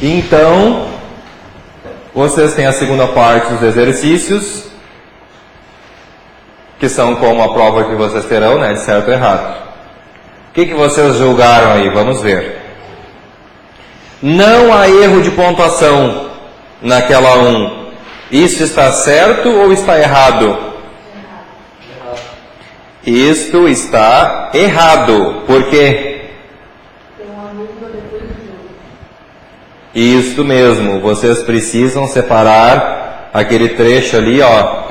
Então, vocês têm a segunda parte dos exercícios, que são como a prova que vocês terão, né, de certo ou errado. O que vocês julgaram aí? Vamos ver. Não há erro de pontuação naquela 1. Isso está certo ou está errado? Isto está errado. Por quê? Isto mesmo. Vocês precisam separar aquele trecho ali, ó.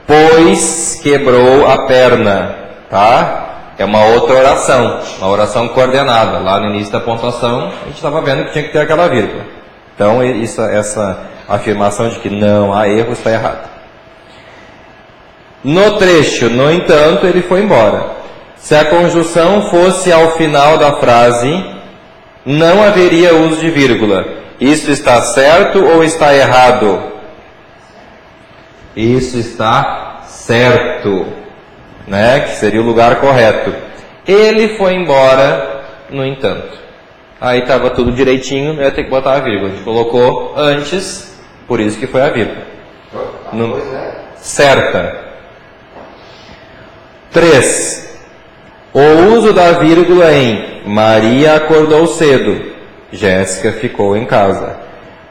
Pois quebrou a perna, tá? É uma outra oração, uma oração coordenada. Lá no início da pontuação, a gente estava vendo que tinha que ter aquela vírgula. Então, essa afirmação de que não há erro está errada. No trecho, no entanto, ele foi embora. Se a conjunção fosse ao final da frase, não haveria uso de vírgula. Isso está certo ou está errado? Isso está certo, né? Que seria o lugar correto. Ele foi embora, no entanto. Aí estava tudo direitinho, ia ter que botar a vírgula. A gente colocou antes, por isso que foi a vírgula. Certa. 3. O uso da vírgula em Maria acordou cedo, Jéssica ficou em casa.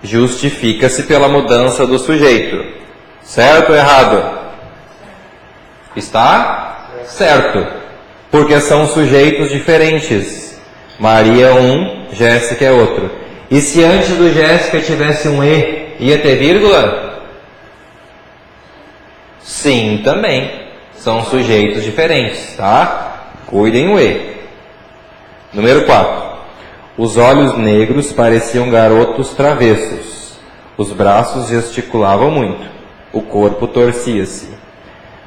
Justifica-se pela mudança do sujeito. Certo ou errado? Está certo. Porque são sujeitos diferentes. Maria é um, Jéssica é outro. E se antes do Jéssica tivesse um E, ia ter vírgula? Sim, também. São sujeitos diferentes, tá? Cuidem o E. Número 4. Os olhos negros pareciam garotos travessos. Os braços gesticulavam muito. O corpo torcia-se.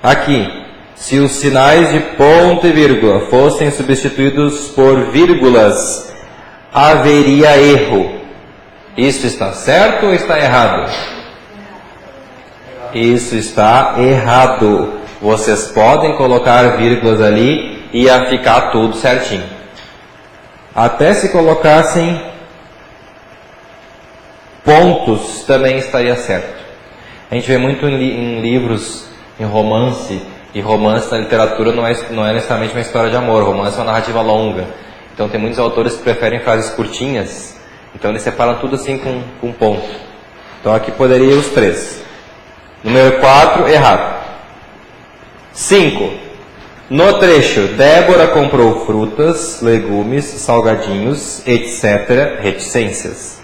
Aqui, se os sinais de ponto e vírgula fossem substituídos por vírgulas, haveria erro. Isso está certo ou está errado? Isso está errado. Vocês podem colocar vírgulas ali e ia ficar tudo certinho. Até se colocassem pontos, também estaria certo. A gente vê muito em livros, em romance, e romance na literatura não é necessariamente uma história de amor, romance é uma narrativa longa. Então tem muitos autores que preferem frases curtinhas, então eles separam tudo assim com ponto. Então aqui poderia os 3. Número 4, errado. 5. No trecho, Débora comprou frutas, legumes, salgadinhos, etc., reticências.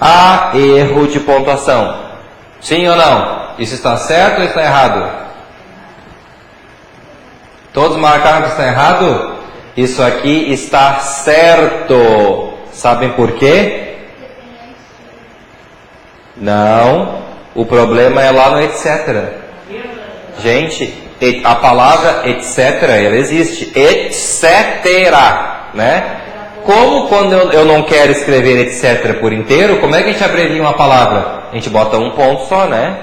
Há erro de pontuação. Sim ou não? Isso está certo ou está errado? Todos marcaram que está errado? Isso aqui está certo. Sabem por quê? Não. O problema é lá no etc. Gente, a palavra etc, ela existe. Etc, né? Como quando eu não quero escrever etc por inteiro, como é que a gente abrevia uma palavra? A gente bota um ponto só, né?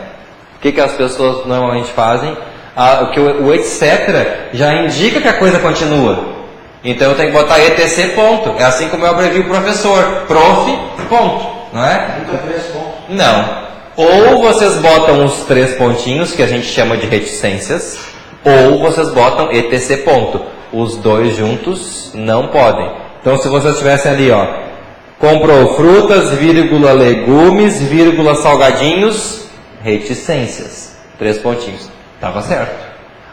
O que as pessoas normalmente fazem? O etc já indica que a coisa continua. Então eu tenho que botar etc ponto. É assim como eu abrevio o professor. Prof, ponto. Não é? Não. Ou vocês botam os 3 pontinhos, que a gente chama de reticências, ou vocês botam etc ponto. Os dois juntos não podem. Então se vocês tivessem ali, ó, comprou frutas, vírgula, legumes, vírgula, salgadinhos, reticências. 3 pontinhos. Estava certo.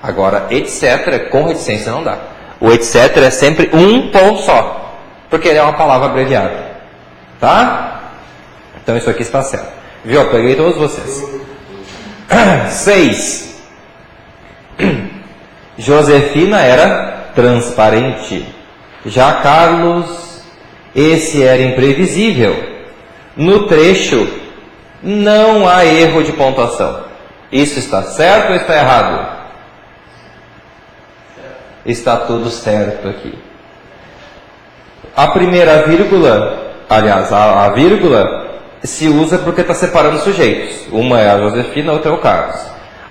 Agora, etc, com reticência não dá. O etc é sempre um ponto só, porque ele é uma palavra abreviada. Tá? Então isso aqui está certo. Viu? Eu peguei todos vocês. 6. Josefina era transparente. Já Carlos, esse era imprevisível. No trecho, não há erro de pontuação. Isso está certo ou está errado? Está tudo certo aqui. A primeira vírgula, aliás, a vírgula se usa porque está separando sujeitos. Uma é a Josefina, outra é o Carlos.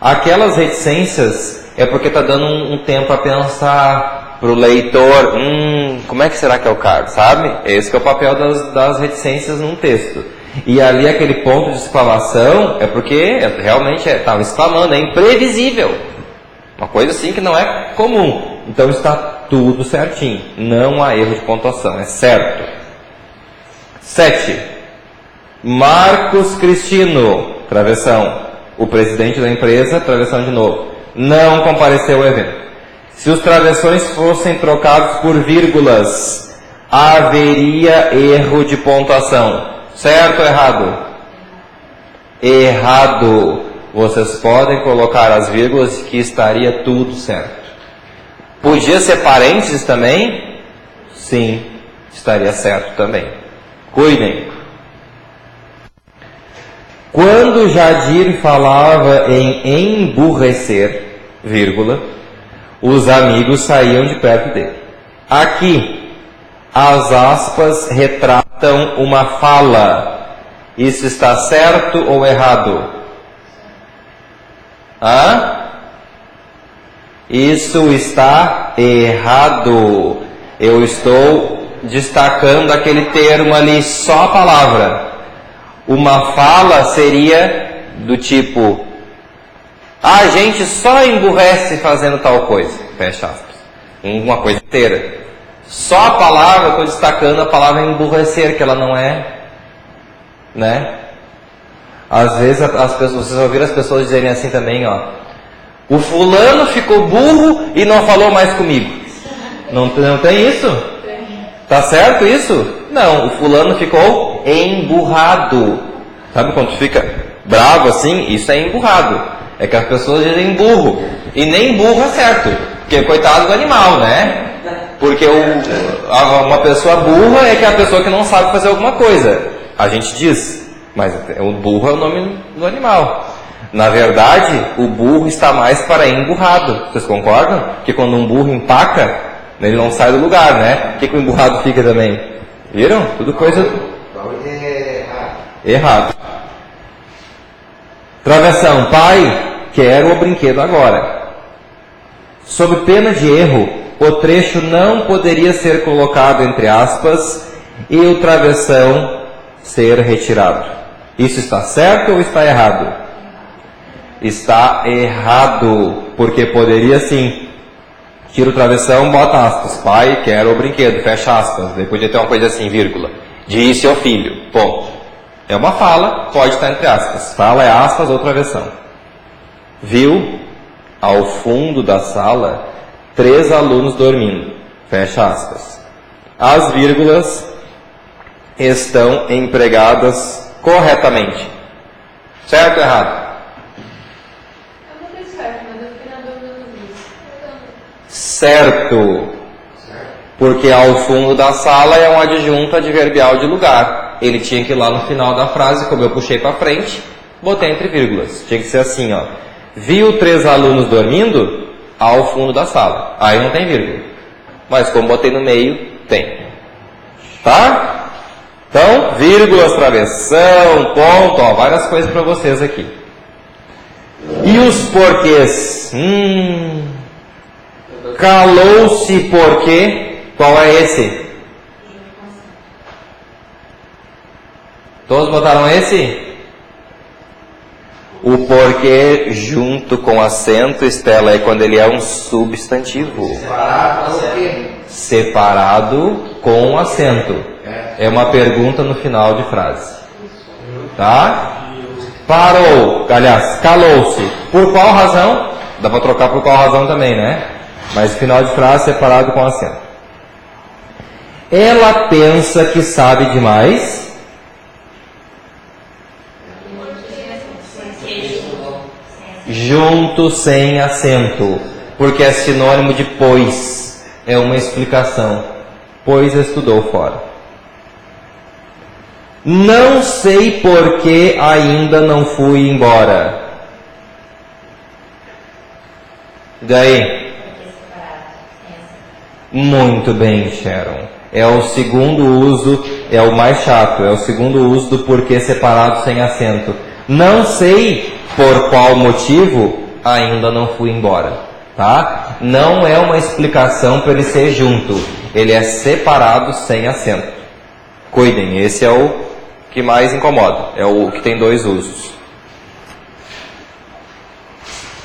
Aquelas reticências é porque está dando um tempo a pensar, para o leitor, como é que será que é o cargo, sabe? Esse que é o papel das reticências num texto. E ali aquele ponto de exclamação é porque realmente estava exclamando, é imprevisível. Uma coisa assim que não é comum. Então está tudo certinho. Não há erro de pontuação, é certo. 7. Marcos Cristino, travessão. O presidente da empresa, travessão de novo. Não compareceu ao evento. Se os travessões fossem trocados por vírgulas, haveria erro de pontuação. Certo ou errado? Errado. Vocês podem colocar as vírgulas que estaria tudo certo. Podia ser parênteses também? Sim, estaria certo também. Cuidem. Quando Jadir falava em emburrecer, vírgula, os amigos saíam de perto dele. Aqui, as aspas retratam uma fala. Isso está certo ou errado? Isso está errado. Eu estou destacando aquele termo ali, só a palavra. Uma fala seria do tipo: a gente só emburrece fazendo tal coisa. Fecha aspas. Uma coisa inteira. Só a palavra, eu estou destacando a palavra emburrecer, que ela não é, né? Às vezes as pessoas, vocês ouviram as pessoas dizerem assim também, ó: o fulano ficou burro e não falou mais comigo. Não tem isso? Tá certo isso? Não, o fulano ficou emburrado. Sabe quando fica bravo assim? Isso é emburrado. É que as pessoas dizem burro. E nem burro é certo. Porque coitado do animal, né? Porque uma pessoa burra é que é a pessoa que não sabe fazer alguma coisa. A gente diz, mas o burro é o nome do animal. Na verdade, o burro está mais para emburrado. Vocês concordam? Que quando um burro empaca, ele não sai do lugar, né? O que o emburrado fica também? Viram? Tudo coisa errado. Travessão. Pai, quero o brinquedo agora. Sob pena de erro, o trecho não poderia ser colocado entre aspas e o travessão ser retirado. Isso está certo ou está errado? Está errado, porque poderia sim. Tira o travessão, bota aspas. Pai, quero o brinquedo, fecha aspas. Daí podia ter uma coisa assim, vírgula. Disse ao filho, ponto. É uma fala, pode estar entre aspas. Fala é aspas ou travessão. Viu, ao fundo da sala, 3 alunos dormindo. Fecha aspas. As vírgulas estão empregadas corretamente. Certo ou errado? Certo. Porque ao fundo da sala é um adjunto adverbial de lugar. Ele tinha que ir lá no final da frase, como eu puxei para frente, botei entre vírgulas. Tinha que ser assim, ó. Viu 3 alunos dormindo ao fundo da sala. Aí não tem vírgula. Mas como botei no meio, tem. Tá? Então, vírgulas, travessão, ponto, ó, várias coisas para vocês aqui. E os porquês? Calou-se porque? Qual é esse? Todos botaram esse? O porquê junto com acento, Estela, é quando ele é um substantivo. Separado com acento. É uma pergunta no final de frase. Tá? Parou. Aliás, calou-se. Por qual razão? Dá para trocar por qual razão também, né? Mas final de frase separado com acento. Ela pensa que sabe demais. Junto sem acento, porque é sinônimo de pois, é uma explicação, pois estudou fora. Não sei por que ainda não fui embora. Daí? Muito bem, Sharon. É o segundo uso, é o mais chato, é o segundo uso do porquê separado sem acento. Não sei por qual motivo ainda não fui embora. tá? Não é uma explicação para ele ser junto. Ele é separado sem acento. Cuidem, esse é o que mais incomoda. É o que tem dois usos.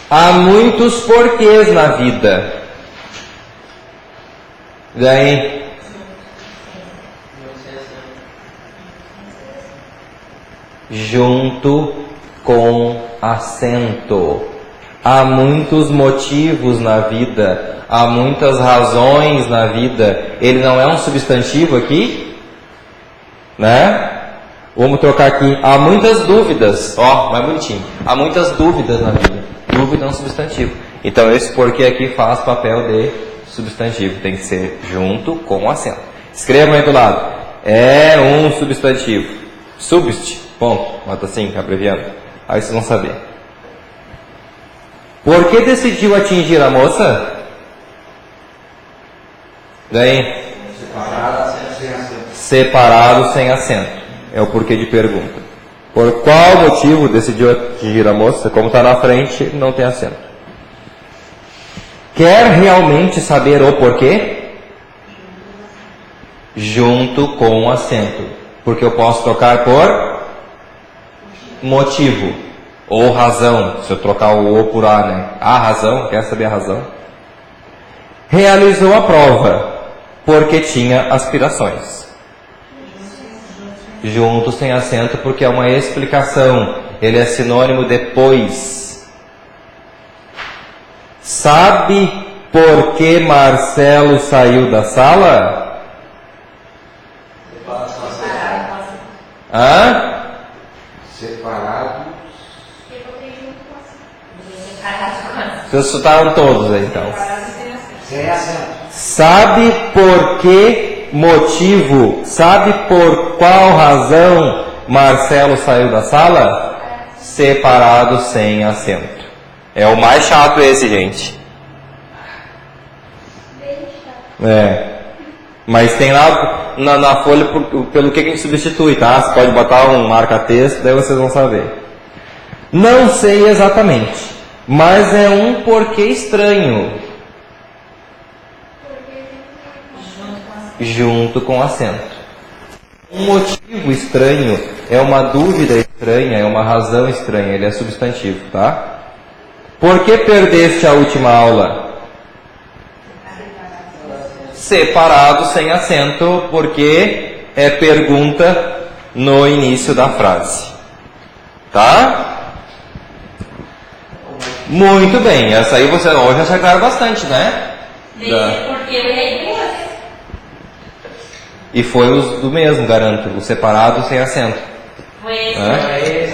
Há muitos porquês na vida. Daí? Junto com acento. Há muitos motivos na vida, há muitas razões na vida. Ele não é um substantivo aqui, né? Vamos trocar aqui. Há muitas dúvidas. Ó, mais bonitinho. Há muitas dúvidas na vida. Dúvida é um substantivo. Então esse porquê aqui faz papel de substantivo. Tem que ser junto com acento. Escrevam aí do lado. É um substantivo. Subst. Ponto. Bota assim, abreviando. Aí vocês vão saber. Por que decidiu atingir a moça? Daí? Separado sem acento. É o porquê de pergunta. Por qual motivo decidiu atingir a moça? Como está na frente, não tem acento. Quer realmente saber o porquê? Junto com o acento. Porque eu posso trocar por motivo ou razão, se eu trocar o "o" por "a", né? A razão, quer saber a razão? Realizou a prova porque tinha aspirações. Junto sem acento porque é uma explicação. Ele é sinônimo de pois. Sabe por que Marcelo saiu da sala? Hã? Separados. Vocês chutaram todos aí, então. Sem acento. Sabe por que motivo, sabe por qual razão Marcelo saiu da sala? Separado sem acento. É o mais chato esse, gente. É. Mas tem lá na folha pelo que a gente substitui, tá? Você pode botar um marca-texto, daí vocês vão saber. Não sei exatamente, mas é um porquê estranho. Junto com acento. Um motivo estranho é uma dúvida estranha, é uma razão estranha, ele é substantivo, tá? Por que perdeste a última aula? Separado sem acento, porque é pergunta no início da frase. Tá? Muito bem, essa aí você hoje acertaram bastante, né? Porque eu errei duas. E foi os do mesmo, garanto, o separado sem acento. Foi esse.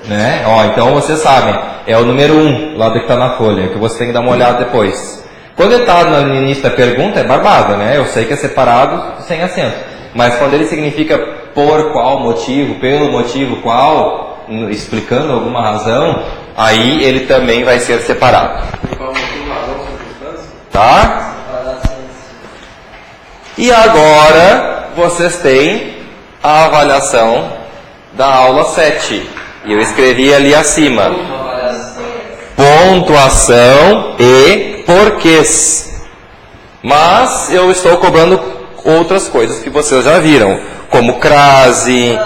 Né? Ó, então vocês sabem, é o número 1, lá do que está na folha, que você tem que dar uma olhada depois. Quando ele está no início da pergunta, é barbada, né? Eu sei que é separado sem acento. Mas quando ele significa por qual motivo, pelo motivo qual, explicando alguma razão, aí ele também vai ser separado. Tá? E agora vocês têm a avaliação da aula 7. E eu escrevi ali acima. Pontuação e porquês. Mas eu estou cobrando outras coisas que vocês já viram, como crase,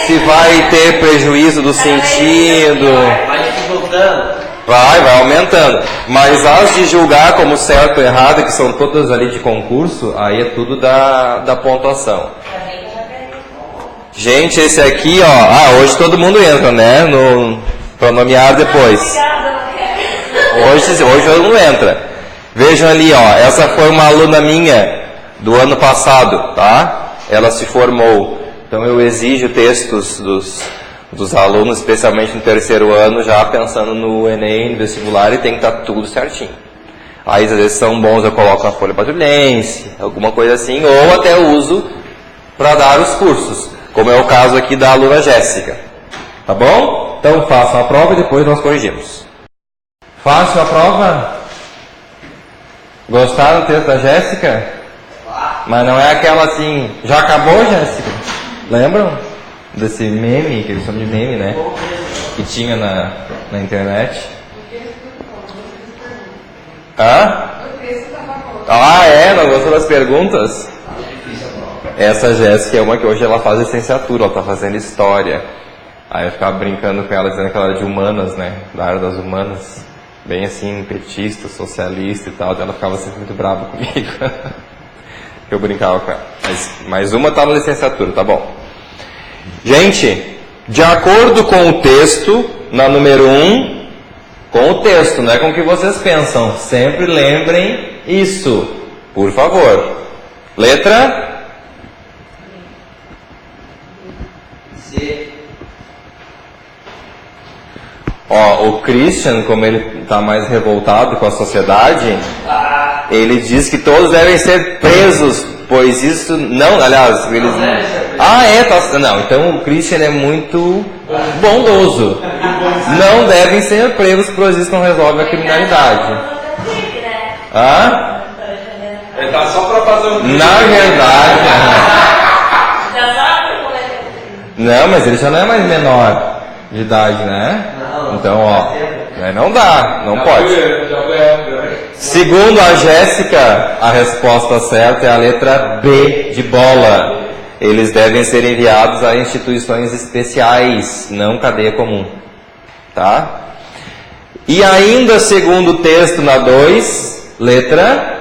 se vai ter prejuízo do sentido. Vai dificultando. Vai aumentando. Mas as de julgar como certo ou errado, que são todas ali de concurso, aí é tudo da pontuação. Gente, esse aqui, ó. Hoje todo mundo entra, né? Para nomear depois. Hoje todo mundo entra. Vejam ali, ó. Essa foi uma aluna minha do ano passado, tá? Ela se formou. Então eu exijo textos dos alunos, especialmente no terceiro ano, já pensando no Enem, no vestibular, e tem que estar tudo certinho. Aí às vezes são bons, eu coloco na folha patrulhense, alguma coisa assim, ou até uso para dar os cursos, como é o caso aqui da aluna Jéssica. Tá bom? Então façam a prova e depois nós corrigimos. Façam a prova? Gostaram do texto da Jéssica? Mas não é aquela assim, já acabou, Jéssica? Lembram? Desse meme, que eles chamam de meme, né? Que tinha na internet. Hã? Ah, é? Não gostou das perguntas? Essa Jéssica é uma que hoje ela faz licenciatura, ela tá fazendo história. Aí eu ficava brincando com ela, dizendo que ela era de humanas, né? Da área das humanas. Bem assim, petista, socialista e tal. Ela ficava sempre muito brava comigo. Eu brincava com ela. Mas uma tá na licenciatura, tá bom. Gente, de acordo com o texto, na número 1, com o texto, não é com o que vocês pensam. Sempre lembrem isso, por favor. Letra? C. Ó, o Christian, como ele está mais revoltado com a sociedade, ele diz que todos devem ser presos, pois isso não, aliás, eles não, então o Christian é muito bondoso. Não devem ser presos, pois isso não resolve a criminalidade. Ele tá só pra fazer um... Na verdade, não, mas ele já não é mais menor de idade, né? Então, ó, não dá, não pode. Segundo a Jéssica, a resposta certa é a letra B de bola. Eles devem ser enviados a instituições especiais, não cadeia comum. Tá? E ainda segundo o texto na 2, letra...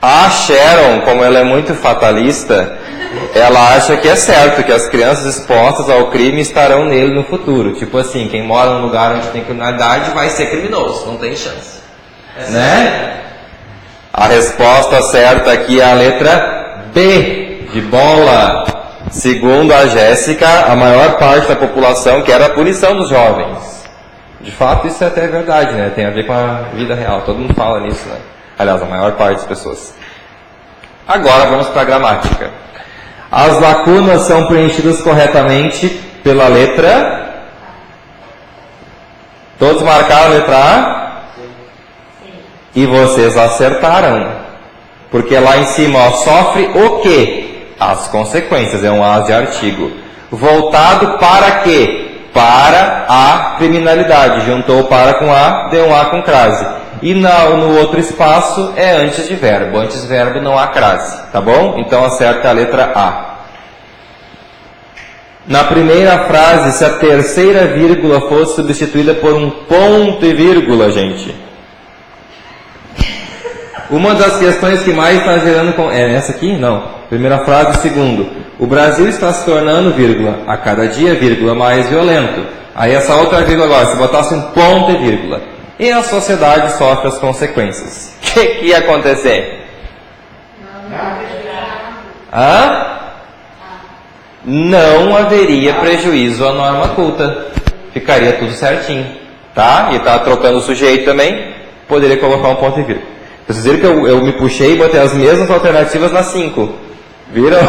A Sharon, como ela é muito fatalista, ela acha que é certo, que as crianças expostas ao crime estarão nele no futuro. Tipo assim, quem mora num lugar onde tem criminalidade vai ser criminoso, não tem chance. Né? A resposta certa aqui é a letra B, de bola. Segundo a Jéssica, a maior parte da população quer a punição dos jovens. De fato, isso é até verdade, né? Tem a ver com a vida real, todo mundo fala nisso, né? Aliás, a maior parte das pessoas. Agora vamos para a gramática. As lacunas são preenchidas corretamente pela letra... Todos marcaram a letra A? E vocês acertaram. Porque lá em cima, ó, sofre o quê? As consequências, é um as de artigo. Voltado para quê? Para a criminalidade. Juntou para com a, deu um a com crase. E no outro espaço é antes de verbo. Antes de verbo não há crase, tá bom? Então acerta a letra A. Na primeira frase, se a terceira vírgula fosse substituída por um ponto e vírgula, gente. Uma das questões que mais está gerando... É essa aqui? Não. Primeira frase, segundo. O Brasil está se tornando, vírgula, a cada dia, vírgula, mais violento. Aí essa outra vírgula agora, se botasse um ponto e vírgula. E a sociedade sofre as consequências. O que ia acontecer? Não haveria prejuízo à norma culta. Ficaria tudo certinho. Tá? E tá trocando o sujeito também. Poderia colocar um ponto e vírgula. Vocês viram que eu me puxei e botei as mesmas alternativas na 5. Viram?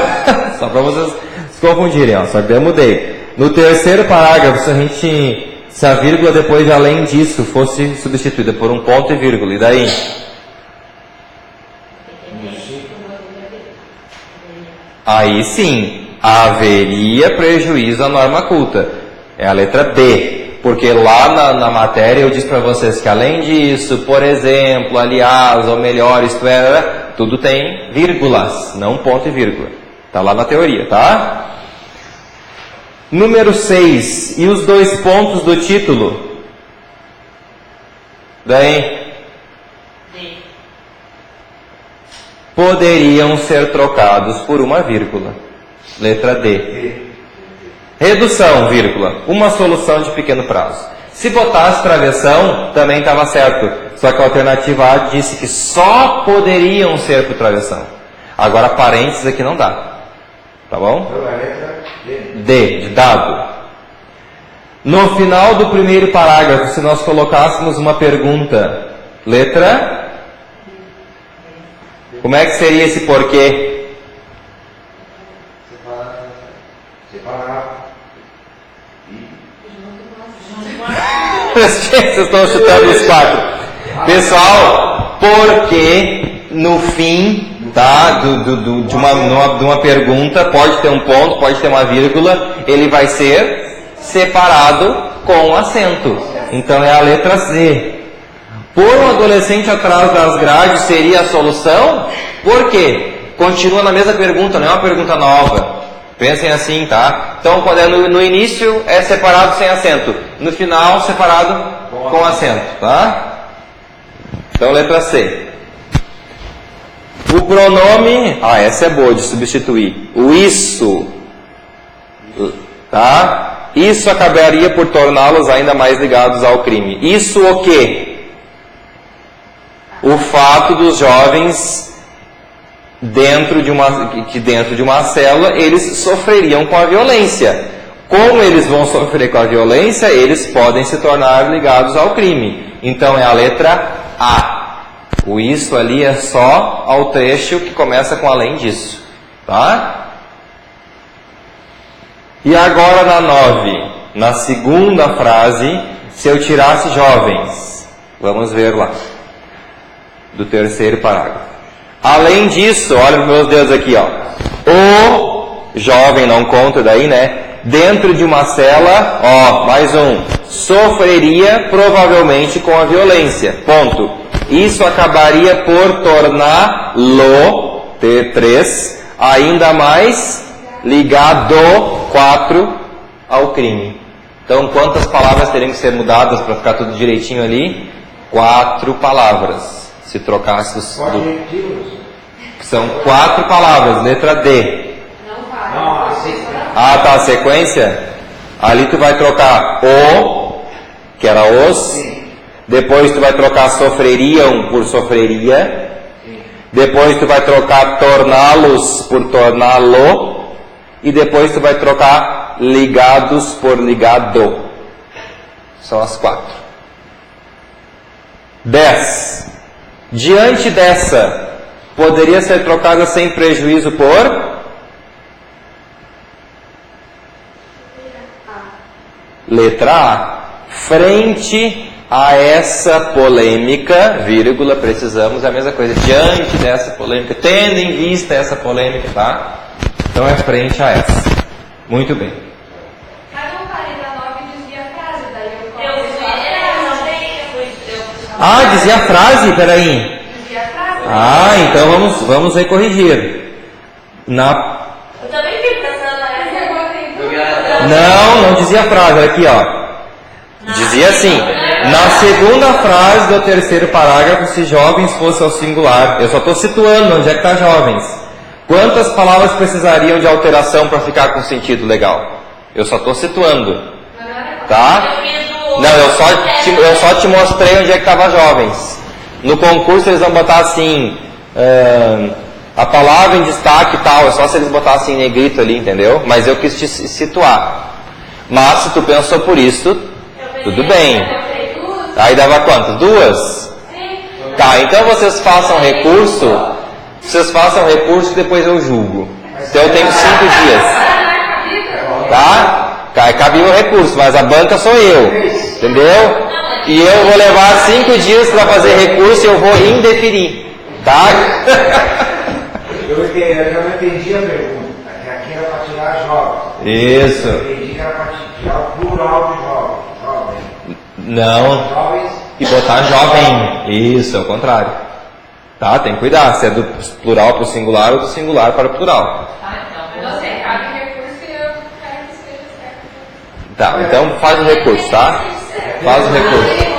Só para vocês se confundirem. Ó. Só que eu mudei. No terceiro parágrafo, se a vírgula depois de além disso fosse substituída por um ponto e vírgula, e daí? Aí sim, haveria prejuízo à norma culta. É a letra B. Porque lá na matéria eu disse para vocês que além disso, por exemplo, aliás, ou melhor, isto é, tudo tem vírgulas, não ponto e vírgula. Está lá na teoria, tá? Número 6. E os 2 pontos do título? Daí? Poderiam ser trocados por uma vírgula. Letra D. Redução, vírgula. Uma solução de pequeno prazo. Se botasse travessão, também estava certo. Só que a alternativa A disse que só poderiam ser por travessão. Agora parênteses aqui não dá. Tá bom? D, de dado. No final do primeiro parágrafo, se nós colocássemos uma pergunta, letra? Como é que seria esse porquê? Vocês estão chutando os 4. Pessoal, porque no fim, tá, de uma pergunta, pode ter um ponto, pode ter uma vírgula, ele vai ser separado com acento. Então é a letra C. Pôr um adolescente atrás das grades seria a solução? Por quê? Continua na mesma pergunta, não é uma pergunta nova. Pensem assim, tá? Então, quando é no início, é separado sem acento. No final, separado com acento, tá? Então, letra C. O pronome... essa é boa de substituir. O isso. Tá? Isso acabaria por torná-los ainda mais ligados ao crime. Isso o quê? O fato dos jovens... dentro de uma célula, eles sofreriam com a violência. Como eles vão sofrer com a violência, eles podem se tornar ligados ao crime. Então é a letra A. O isso ali é só ao trecho que começa com além disso. Tá? E agora na 9, na segunda frase, se eu tirasse jovens. Vamos ver lá. Do terceiro parágrafo. Além disso, olha os meus dedos aqui, ó. O jovem, não conta daí, né? Dentro de uma cela, ó, mais um. Sofreria provavelmente com a violência. Ponto. Isso acabaria por torná-lo, T3, ainda mais ligado, 4, ao crime. Então, quantas palavras teriam que ser mudadas para ficar tudo direitinho ali? 4 palavras. Se trocasse são 4 palavras, letra D. Tá, a sequência? Ali tu vai trocar o, que era os. Depois tu vai trocar sofreriam por sofreria. Depois tu vai trocar torná-los por torná-lo. E depois tu vai trocar ligados por ligado. São as 4. 10. Diante dessa, poderia ser trocada sem prejuízo por? Letra A. Frente a essa polêmica, vírgula, precisamos, é a mesma coisa. Diante dessa polêmica, tendo em vista essa polêmica, tá? Então é frente a essa. Muito bem. Dizia a frase, peraí. Então vamos aí corrigir. Eu também fico pensando Não dizia a frase, olha aqui, ó. Dizia assim, na segunda frase do terceiro parágrafo, se jovens fosse ao singular. Eu só estou situando onde é que está jovens. Quantas palavras precisariam de alteração para ficar com sentido legal? Eu só estou situando. Tá? Não, eu só te mostrei onde é que estava jovens. No concurso eles vão botar assim, a palavra em destaque e tal, é só se eles botassem em negrito ali, entendeu? Mas eu quis te situar. Mas se tu pensou por isso, tudo bem. Aí dava quanto? 2? Tá, então vocês façam recurso. E depois eu julgo. Então eu tenho 5 dias. Tá? Cabia o recurso, mas a banca sou eu. Entendeu? E eu vou levar 5 dias para fazer recurso e eu vou indeferir. Tá? Eu já não entendi a pergunta. Aqui era para tirar jovens. Isso. Eu entendi que era para tirar o plural de jovens. Não. Jovens. E botar jovem. Isso, é o contrário. Tá? Tem que cuidar. Se é do plural para o singular ou do singular para o plural. Tá, então faz o recurso, tá? Faz o recurso.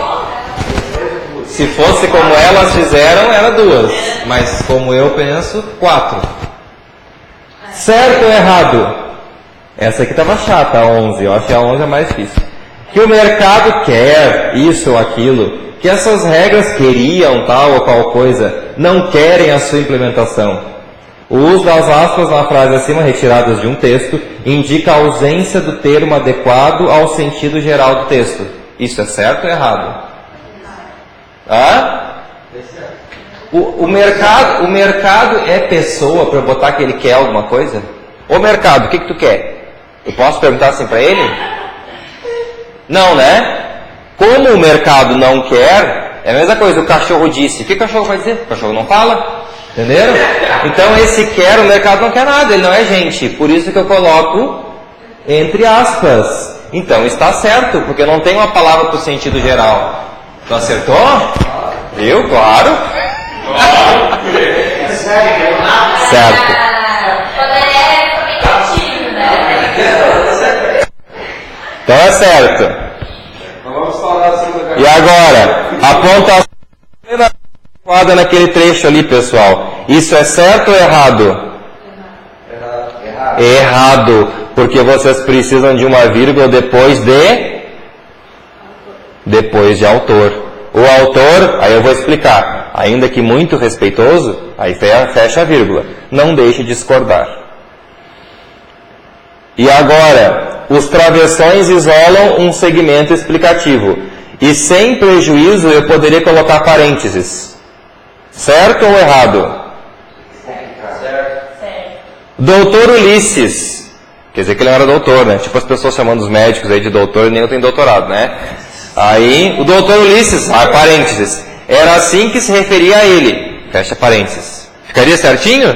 Se fosse como elas fizeram, era 2. Mas como eu penso, 4. Certo ou errado? Essa aqui estava chata, a 11. Eu acho que a 11 é mais difícil. Que o mercado quer isso ou aquilo. Que essas regras queriam tal ou qual coisa. Não querem a sua implementação. O uso das aspas na frase acima, retiradas de um texto, indica a ausência do termo adequado ao sentido geral do texto. Isso é certo ou errado? O mercado é pessoa para botar que ele quer alguma coisa? Ô mercado, o que tu quer? Eu posso perguntar assim para ele? Não, né? Como o mercado não quer, é a mesma coisa, o cachorro disse. O que o cachorro vai dizer? O cachorro não fala. Entenderam? Então esse o mercado não quer nada, ele não é gente. Por isso que eu coloco entre aspas. Então está certo, porque não tem uma palavra para o sentido geral. Tu acertou? Viu? Claro. Certo. Então é certo. E agora, a pontuação adequada naquele trecho ali, pessoal. Isso é certo ou errado? Errado, porque vocês precisam de uma vírgula depois de autor. O autor, aí eu vou explicar, ainda que muito respeitoso, aí fecha a vírgula. Não deixe de discordar. E agora, os travessões isolam um segmento explicativo. E sem prejuízo eu poderia colocar parênteses. Certo ou errado? Doutor Ulisses, quer dizer que ele não era doutor, né? Tipo as pessoas chamando os médicos aí de doutor e nenhum tem doutorado, né? Aí, o doutor Ulisses, parênteses, era assim que se referia a ele, fecha parênteses. Ficaria certinho?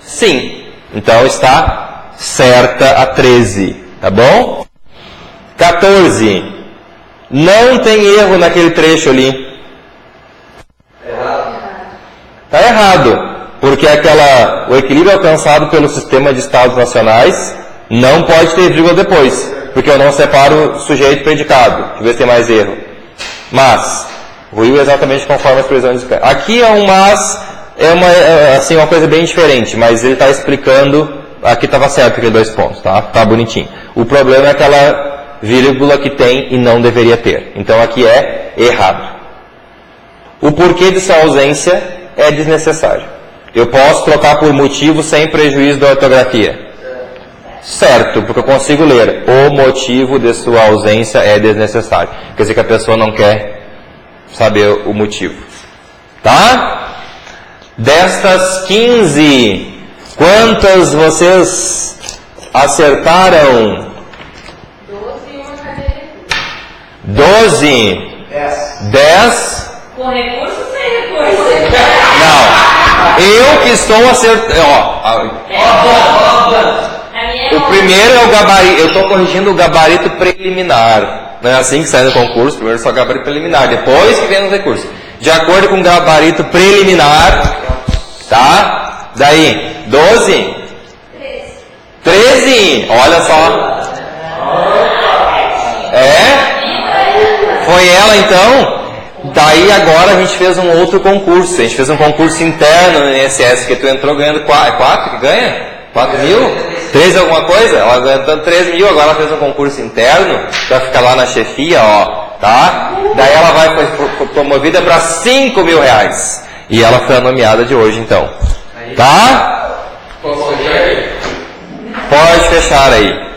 Sim. Então está certa a 13, tá bom? 14. Não tem erro naquele trecho ali. Está errado. Porque o equilíbrio alcançado pelo sistema de estados nacionais não pode ter vírgula depois, porque eu não separo sujeito e predicado. Deixa eu ver se tem mais erro. Mas, ruiu exatamente conforme as previsões de aqui é um mas, assim, uma coisa bem diferente, mas ele está explicando, aqui estava certo aquele 2 pontos, tá? Tá bonitinho. O problema é aquela vírgula que tem e não deveria ter. Então aqui é errado. O porquê de sua ausência é desnecessário. Eu posso trocar por motivo sem prejuízo da ortografia. Certo, porque eu consigo ler. O motivo de sua ausência é desnecessário. Quer dizer que a pessoa não quer saber o motivo. Tá? Destas 15, quantas vocês acertaram? 12. 10. Com recurso ou sem recurso? Não. Eu que estou acertando. O primeiro é o gabarito. Eu estou corrigindo o gabarito preliminar. Não é assim que sai no concurso. Primeiro só o gabarito preliminar. Depois que vem no recurso. De acordo com o gabarito preliminar. Tá? Daí, 12? 13. Olha só. É? Foi ela então? Daí agora a gente fez um outro concurso. A gente fez um concurso interno no INSS, que tu entrou ganhando 4 que ganha? 4 mil? 13 alguma coisa? Ela ganhando 13 mil, agora ela fez um concurso interno, pra ficar lá na chefia, ó, tá? Daí ela foi promovida para 5 mil reais. E ela foi a nomeada de hoje então. Tá? Pode fechar aí.